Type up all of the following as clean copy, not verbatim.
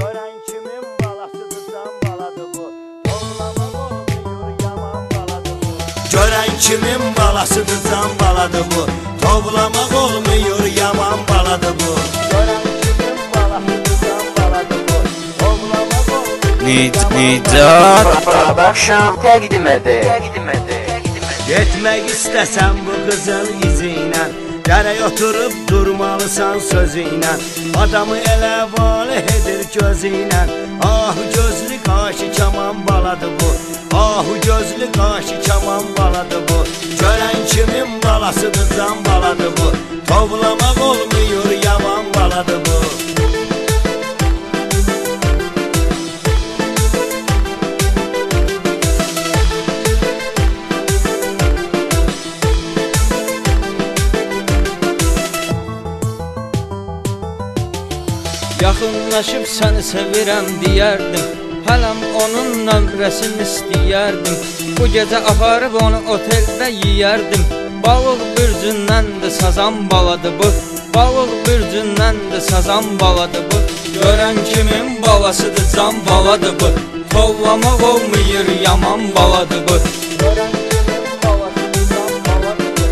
Görən kimin balasıdır, can baladır bu. Tovlamaq olmuyor, yaman baladır bu. Görən kimin balasıdır, can baladır bu. Tovlamaq olmuyor, yaman baladır bu. Görən kimin balasıdır, can baladır bu. Tovlamaq olmuyor, Nicat Production təqdim edir. Getmək istəsən bu qızın izinlə, gərək oturub durmalısan sözünlə. Adamı elə valeh edir gözünlə. Ahu gözlü qaşı kaman baladır bu. Ahu gözlü qaşı kaman baladır bu. Görən kimin balasıdır, can baladır bu. Tovlamaq olmuyor, yaman baladır bu. Yaxınlaşıb səni sevirəm deyərdim, hələm onun nömrəsini istəyərdim. Bu gecə aparıb onu oteldə yiyərdim. Balıq bürcündən də sazan baladır bu. Balıq bürcündən də sazan baladır bu. Görən kimin balasıdır, can baladır bu. Tovlamaq olmuyor, yaman baladır bu. Görən kimin balasıdır, can baladır bu.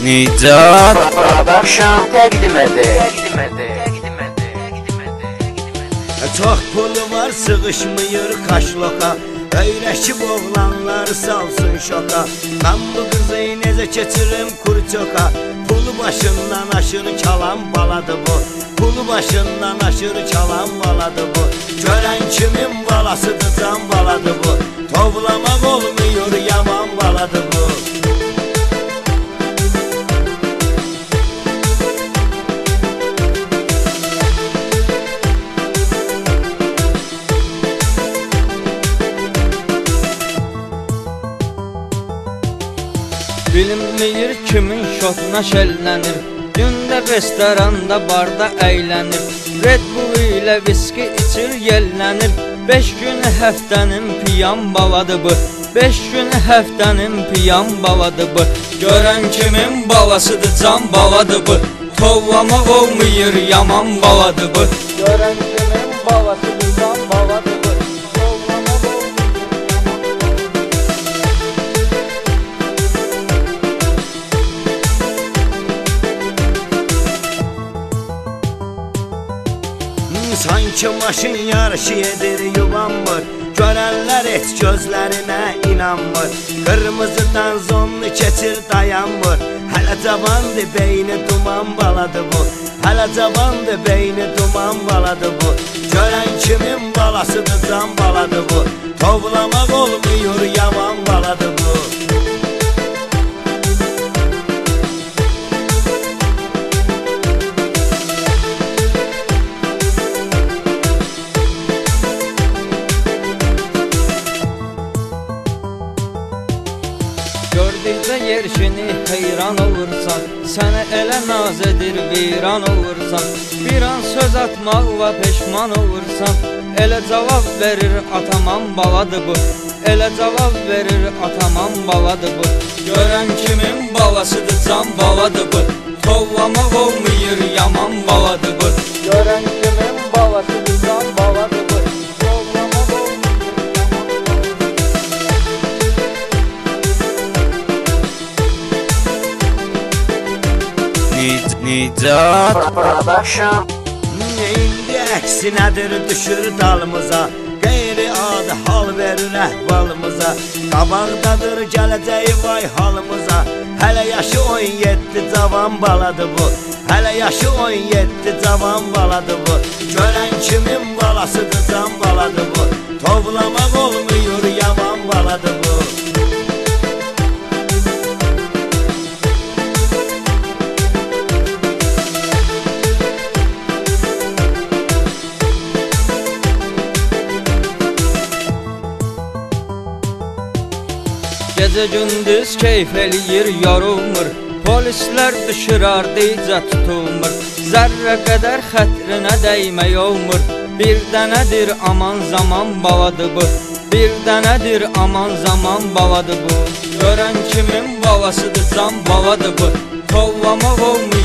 Nicat Production təqdim edir. Çox pulu var, sığışmıyor kaşloka. Öyrəşib oğlanları salsın şoka. Mən bu qızı necə keçirim kurçoka. Pulu başından aşırı çalan baladır bu. Pulu başından aşırı çalan baladır bu. Görən kimin balasıdır, can baladır bu. Tovlamaq olmuyor, yaman baladır bu. Bilinməyir kimin şotuna şəllənir. Gündə restoranda, barda əylənir. Red Bull ilə viski içir, yellənir. 5 gün həftənin piyan baladır bu. 5 gün həftənin piyan baladır bu. Görən kimin balasıdır, can baladır bu. Tovlamaq olmuyor, yaman baladır bu. Görən kimin balasıdır, can baladır bu. Sanki maşın yarışı edir, yuvanmır. Görənlər heç gözlərinə inanmır. Qırmızıdan zonlu keçir, dayanmır. Hələ cavandır, beyni duman baladır bu. Hələ cavandır, beyni duman baladır bu. Görən kimin balasıdır, can baladır bu. Tovlamaq olmuyor, yaman baladır bu. Gördükcə yerşini heyran olursan, sənə elə naz edir, viran olursan. Bir an söz atmaqla peşman olursan, elə cavab verir ataman baladır bu. Elə cavab verir ataman baladır bu. Görən kimin balasıdır, can baladır bu. Tovlamaq olmuyor, yaman baladır bu. Görən kimin balasıdır, can baladır bu. Nicat Production İndi əksinədir, düşür dalımıza. Qeyri adı hal verir əhvalımıza. Qabaqdadır gələcəyi vay halımıza. Hələ yaşı 17 cavan baladır bu. Hələ yaşı 17 cavan baladır bu. Görən kimin balasıdır, can baladır bu. Tovlamaq olmuyor, yaman baladır bu. Gecə gündüz keyf eləyir, yorulmur. Polislər düşür ardıyca tutulmur. Zərrə qədər xətrinə dəymək olmur. Bir dənədir aman zaman baladır bu. Bir dənədir aman zaman baladır bu. Görən kimin balasıdır, can baladır bu. Tollamaq olmur